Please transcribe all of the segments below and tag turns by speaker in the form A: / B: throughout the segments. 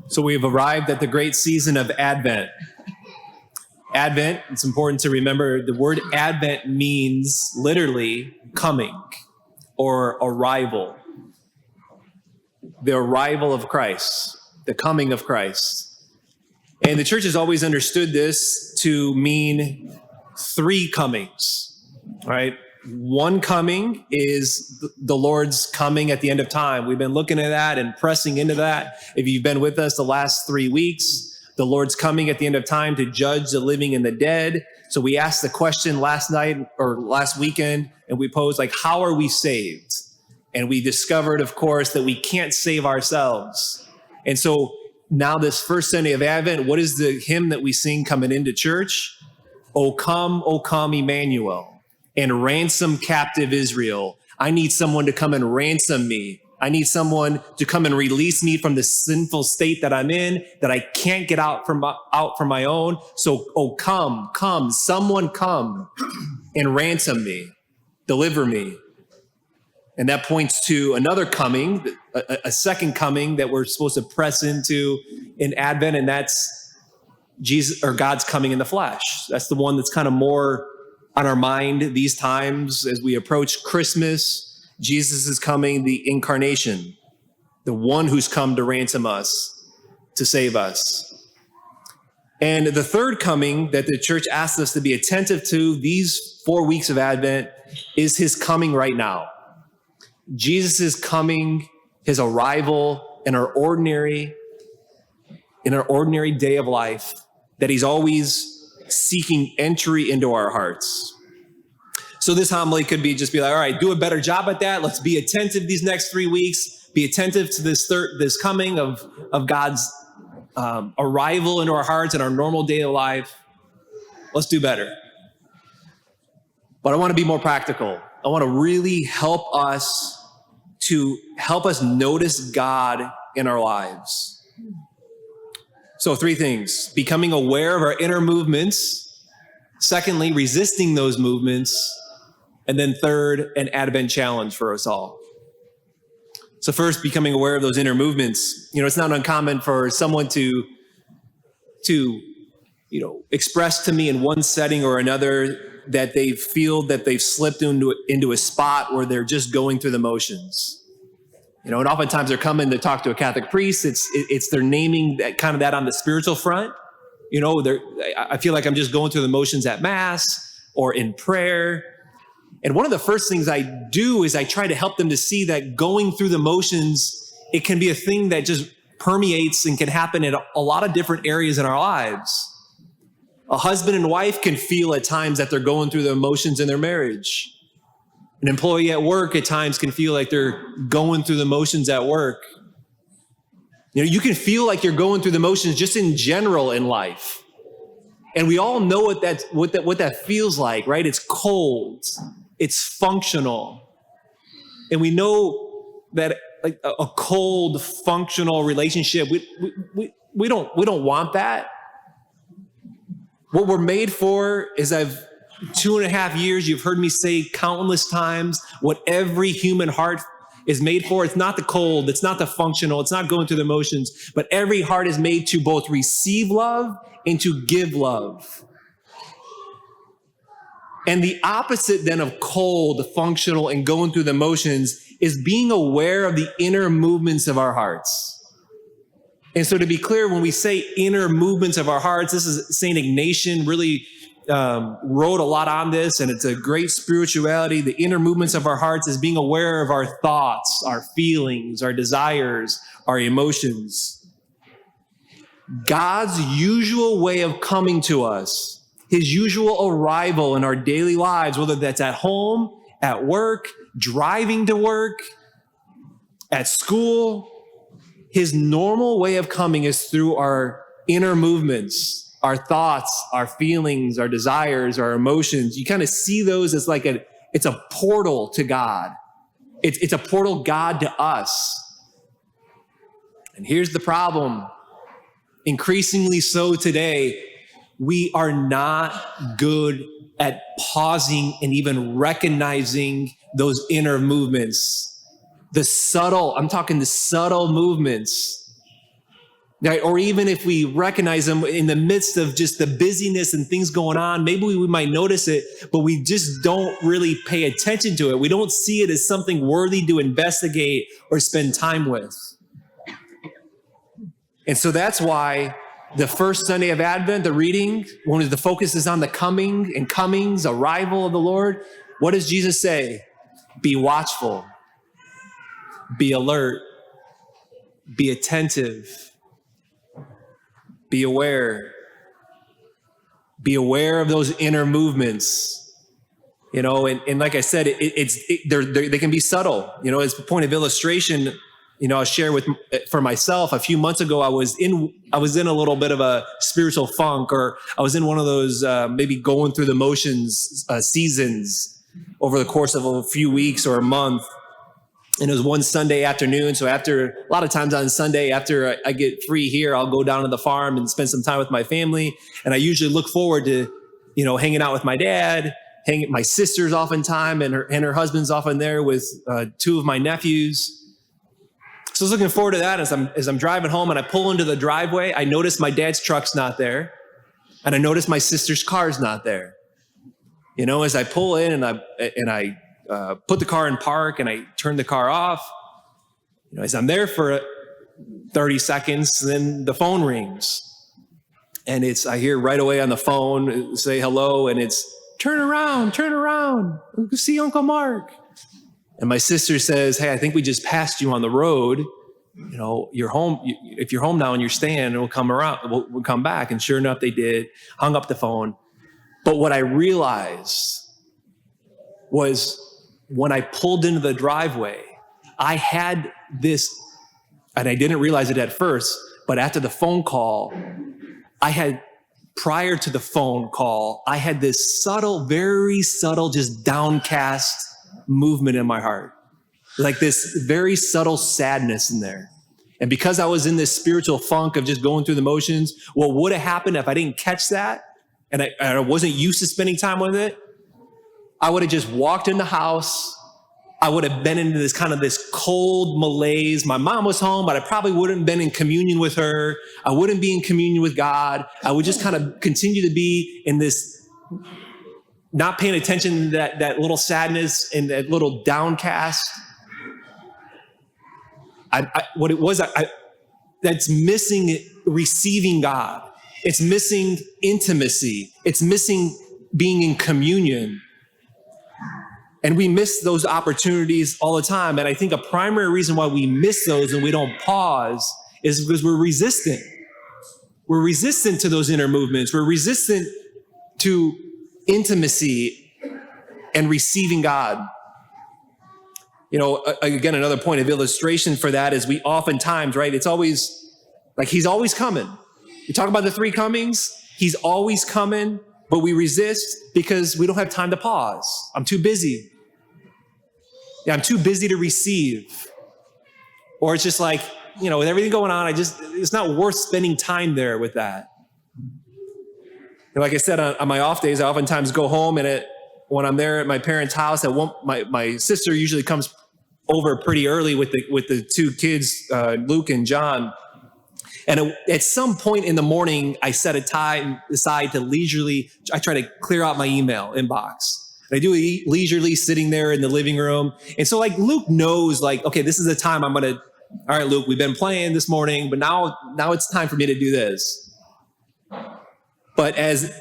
A: So we have arrived at the great season of Advent. Advent, it's important to remember, the word Advent means literally coming or arrival. The arrival of Christ, the coming of Christ. And the church has always understood this to mean three comings, right? One coming is the Lord's coming at the end of time. We've been looking at that and pressing into that. If you've been with us the last 3 weeks, the Lord's coming at the end of time to judge the living and the dead. So we asked the question last night or last weekend, and we posed, like, how are we saved? And we discovered, of course, that we can't save ourselves. And so now this first Sunday of Advent, what is the hymn that we sing coming into church? O come, Emmanuel, and ransom captive Israel. I need someone to come and ransom me. I need someone to come and release me from the sinful state that I'm in, that I can't get out from my own. So, come, someone come and ransom me, deliver me. And that points to another coming, a second coming that we're supposed to press into in Advent, and that's Jesus or God's coming in the flesh. That's the one that's kind of more on our mind these times as we approach Christmas. Jesus is coming, the incarnation, the one who's come to ransom us, to save us. And the third coming that the church asks us to be attentive to these 4 weeks of Advent is his coming right now. Jesus is coming, his arrival in our ordinary day of life, that he's always seeking entry into our hearts. So this homily could be just be like, all right, do a better job at that. Let's be attentive these next 3 weeks. Be attentive to this coming of God's arrival into our hearts in our normal day of life. Let's do better. But I want to be more practical. I want to really help us notice God in our lives. So 3 things: becoming aware of our inner movements. Secondly, resisting those movements. And then third, an Advent challenge for us all. So first, becoming aware of those inner movements. It's not uncommon for someone to express to me in one setting or another that they feel that they've slipped into a spot where they're just going through the motions. And oftentimes they're coming to talk to a Catholic priest. It's they're naming that on the spiritual front. I feel like I'm just going through the motions at Mass or in prayer. And one of the first things I do is I try to help them to see that going through the motions, it can be a thing that just permeates and can happen in a lot of different areas in our lives. A husband and wife can feel at times that they're going through the motions in their marriage. An employee at work at times can feel like they're going through the motions at work. You can feel like you're going through the motions just in general in life. And we all know what that feels like, right? It's cold. It's functional. And we know that like a cold, functional relationship, we don't want that. What we're made for is 2.5 years, you've heard me say countless times, what every human heart is made for. It's not the cold, it's not the functional, it's not going through the motions, but every heart is made to both receive love and to give love. And the opposite then of cold, functional, and going through the motions is being aware of the inner movements of our hearts. And so to be clear, when we say inner movements of our hearts, this is St. Ignatian really wrote a lot on this, and it's a great spirituality. The inner movements of our hearts is being aware of our thoughts, our feelings, our desires, our emotions. God's usual way of coming to us, his usual arrival in our daily lives, whether that's at home, at work, driving to work, at school, his normal way of coming is through our inner movements, our thoughts, our feelings, our desires, our emotions. You kind of see those as like it's a portal to God. It's a portal God to us. And here's the problem. Increasingly so today, we are not good at pausing and even recognizing those inner movements. I'm talking the subtle movements right? Or even if we recognize them in the midst of just the busyness and things going on, maybe we might notice it, but we just don't really pay attention to it. We don't see it as something worthy to investigate or spend time with. And so that's why the first Sunday of Advent, the reading, when the focus is on the coming and comings, arrival of the Lord, what does Jesus say? Be watchful, be alert, be attentive, be aware. Be aware of those inner movements, and like I said, they can be subtle. As a point of illustration, I'll share for myself. A few months ago, I was in a little bit of a spiritual funk, or I was in one of those maybe going through the motions seasons over the course of a few weeks or a month. And it was one Sunday afternoon. So a lot of times on Sunday, after I get free here, I'll go down to the farm and spend some time with my family. And I usually look forward to, hanging out with my dad, my sister's oftentimes, and her husband's often there with two of my nephews. So I was looking forward to that as I'm driving home, and I pull into the driveway. I notice my dad's truck's not there, and I notice my sister's car's not there. As I pull in and I put the car in park and I turn the car off, as I'm there for 30 seconds, then the phone rings, and I hear right away on the phone say hello, and it's turn around, see Uncle Mark. And my sister says, hey, I think we just passed you on the road. You're home. If you're home now and you're staying, we'll come around. We'll come back. And sure enough, they did. Hung up the phone. But what I realized was when I pulled into the driveway, I had this, and I didn't realize it at first, but after the phone call, prior to the phone call, I had this subtle, very subtle, just downcast movement in my heart, like this very subtle sadness in there. And because I was in this spiritual funk of just going through the motions, what would have happened if I didn't catch that and I wasn't used to spending time with it? I would have just walked in the house. I would have been into this kind of this cold malaise. My mom was home, but I probably wouldn't have been in communion with her. I wouldn't be in communion with God. I would just kind of continue to be in this, not paying attention to that little sadness and that little downcast. That's missing receiving God. It's missing intimacy. It's missing being in communion. And we miss those opportunities all the time. And I think a primary reason why we miss those and we don't pause is because we're resistant. We're resistant to those inner movements. We're resistant to intimacy and receiving God. Again, another point of illustration for that is we oftentimes, right, it's always like he's always coming. You talk about the three comings, he's always coming, but we resist because we don't have time to pause. I'm too busy. I'm too busy to receive. Or it's just like, with everything going on, it's not worth spending time there with that. And like I said, on my off days, I oftentimes go home, and when I'm there at my parents' house, my sister usually comes over pretty early with the two kids, Luke and John. And at some point in the morning, I set a time aside to I try to clear out my email inbox. And I do it leisurely sitting there in the living room. And so Luke knows okay, this is the time all right, Luke, we've been playing this morning, but now it's time for me to do this. But as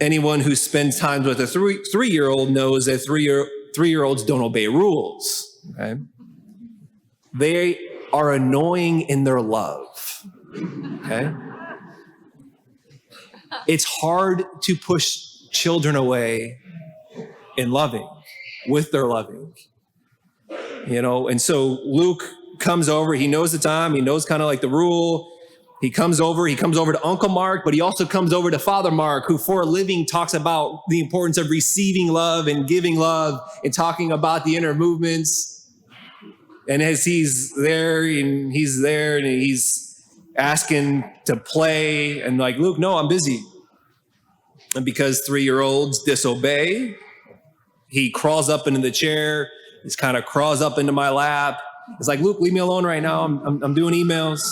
A: anyone who spends time with a three-year-old knows that three-year-olds don't obey rules. Okay? They are annoying in their love. Okay? It's hard to push children away in loving, with their loving. And so Luke comes over, he knows the time, he knows kind of the rule. He comes over to Uncle Mark, but he also comes over to Father Mark, who for a living talks about the importance of receiving love and giving love and talking about the inner movements. And as he's there and he's asking to play, and Luke, no, I'm busy. And because 3-year-olds disobey, he crawls up into the chair. He's kind of crawls up into my lap. It's like, Luke, leave me alone right now. I'm doing emails.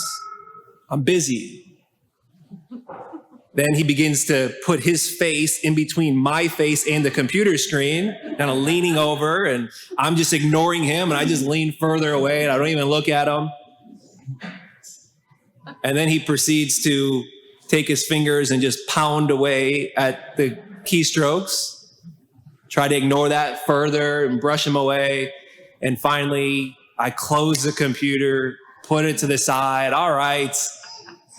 A: I'm busy. Then he begins to put his face in between my face and the computer screen, kind of leaning over, and I'm just ignoring him, and I just lean further away, and I don't even look at him. And then he proceeds to take his fingers and just pound away at the keystrokes, try to ignore that further and brush them away. And finally, I close the computer, put it to the side, all right,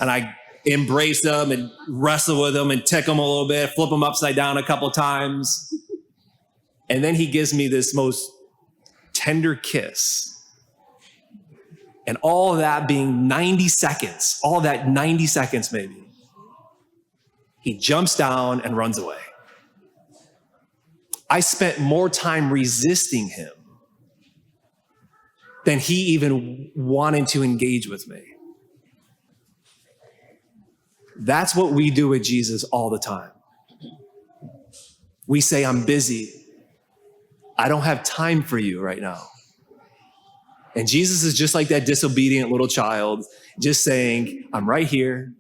A: and I embrace them and wrestle with them and tick them a little bit, flip them upside down a couple times. And then he gives me this most tender kiss. And all of that being 90 seconds, all that 90 seconds maybe, he jumps down and runs away. I spent more time resisting him than he even wanted to engage with me. That's what we do with Jesus all the time. We say, I'm busy. I don't have time for you right now. And Jesus is just like that disobedient little child, just saying, I'm right here.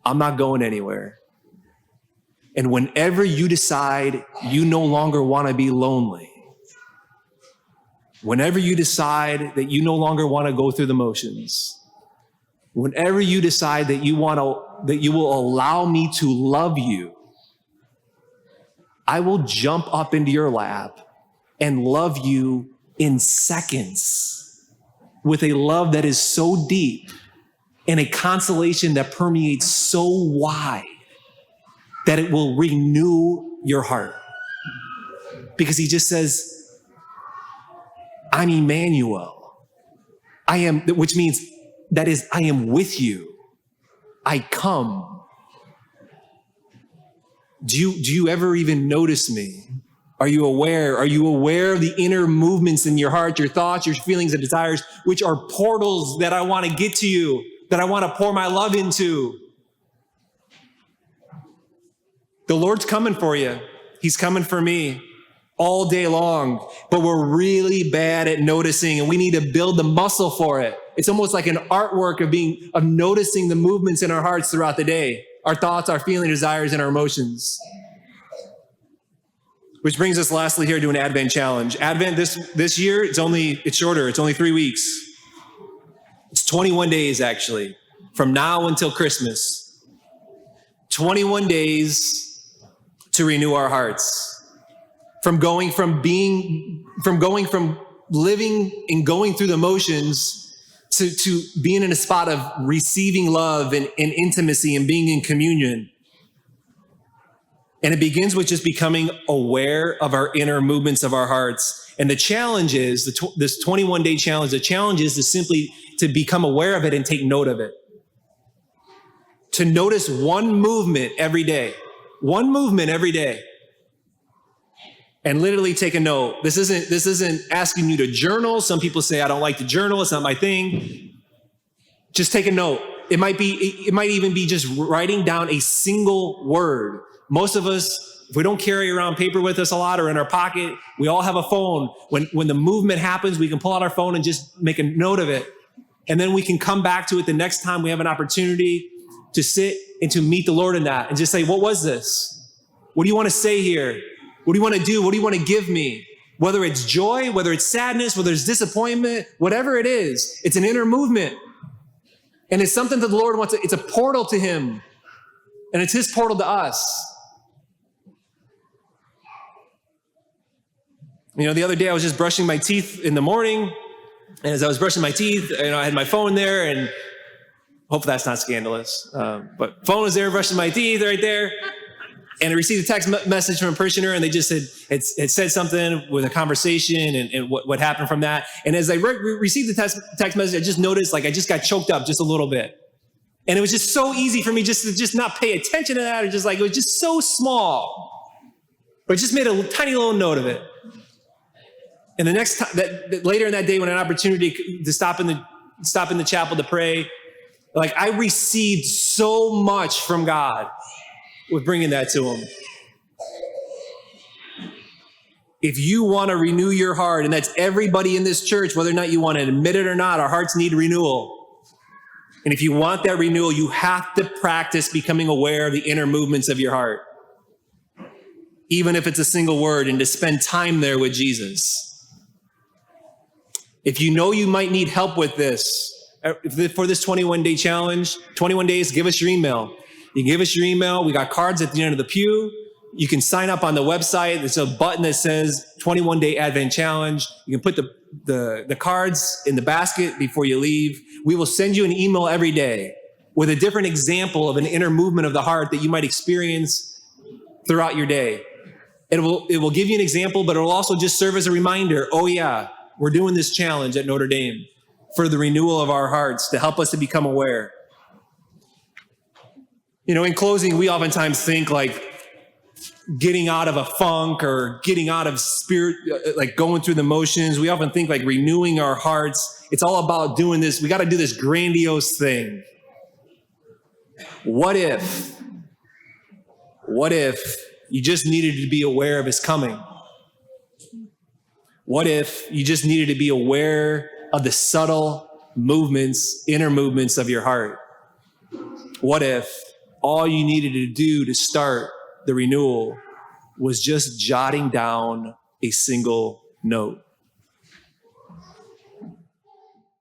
A: I'm not going anywhere. And whenever you decide you no longer want to be lonely, whenever you decide that you no longer want to go through the motions, whenever you decide that you will allow me to love you, I will jump up into your lap and love you in seconds with a love that is so deep and a consolation that permeates so wide that it will renew your heart. Because he just says, I'm Emmanuel. I am, which means that is, I am with you. I come. Do you ever even notice me? Are you aware? Are you aware of the inner movements in your heart, your thoughts, your feelings and desires, which are portals that I want to get to you, that I want to pour my love into? The Lord's coming for you. He's coming for me all day long, but we're really bad at noticing, and we need to build the muscle for it. It's almost like an artwork of noticing the movements in our hearts throughout the day, our thoughts, our feelings, desires, and our emotions. Which brings us lastly here to an Advent challenge. Advent this year, it's shorter. It's only 3 weeks. It's 21 days actually, from now until Christmas. 21 days to renew our hearts. From living and going through the motions to being in a spot of receiving love and intimacy and being in communion. And it begins with just becoming aware of our inner movements of our hearts. And the challenge is, this 21-day challenge, the challenge is to simply to become aware of it and take note of it. To notice one movement every day. One movement every day. And literally take a note. This isn't asking you to journal. Some people say, I don't like to journal. It's not my thing. Just take a note. It might even be just writing down a single word. Most of us, if we don't carry around paper with us a lot or in our pocket, we all have a phone. When the movement happens, we can pull out our phone and just make a note of it. And then we can come back to it the next time we have an opportunity to sit and to meet the Lord in that and just say, what was this? What do you want to say here? What do you want to do? What do you want to give me? Whether it's joy, whether it's sadness, whether it's disappointment, whatever it is, it's an inner movement. And it's something that the Lord wants. It's a portal to him. And it's his portal to us. The other day I was just brushing my teeth in the morning. And as I was brushing my teeth, I had my phone there, and hopefully that's not scandalous. But phone was there, brushing my teeth right there. And I received a text message from a parishioner, and they just said, it said something with a conversation and what happened from that. And as I received the text message, I just noticed I just got choked up just a little bit. And it was just so easy for me just to not pay attention to that, or it was just so small. But I just made a tiny little note of it. And the next time, later in that day, when an opportunity to stop in the chapel to pray, I received so much from God with bringing that to him. If you want to renew your heart, and that's everybody in this church, whether or not you want to admit it or not, our hearts need renewal. And if you want that renewal, you have to practice becoming aware of the inner movements of your heart, even if it's a single word, and to spend time there with Jesus. If you know you might need help with this, for this 21-day challenge, 21 days, give us your email. You can give us your email. We got cards at the end of the pew. You can sign up on the website. There's a button that says 21-day Advent Challenge. You can put the cards in the basket before you leave. We will send you an email every day with a different example of an inner movement of the heart that you might experience throughout your day. It will give you an example, but it will also just serve as a reminder, oh yeah, we're doing this challenge at Notre Dame for the renewal of our hearts, to help us to become aware. In closing, we oftentimes think like getting out of a funk or getting out of spirit, like going through the motions. We often think like renewing our hearts. It's all about doing this. We got to do this grandiose thing. What if you just needed to be aware of his coming? What if you just needed to be aware of the subtle movements, inner movements of your heart? What if all you needed to do to start the renewal was just jotting down a single note?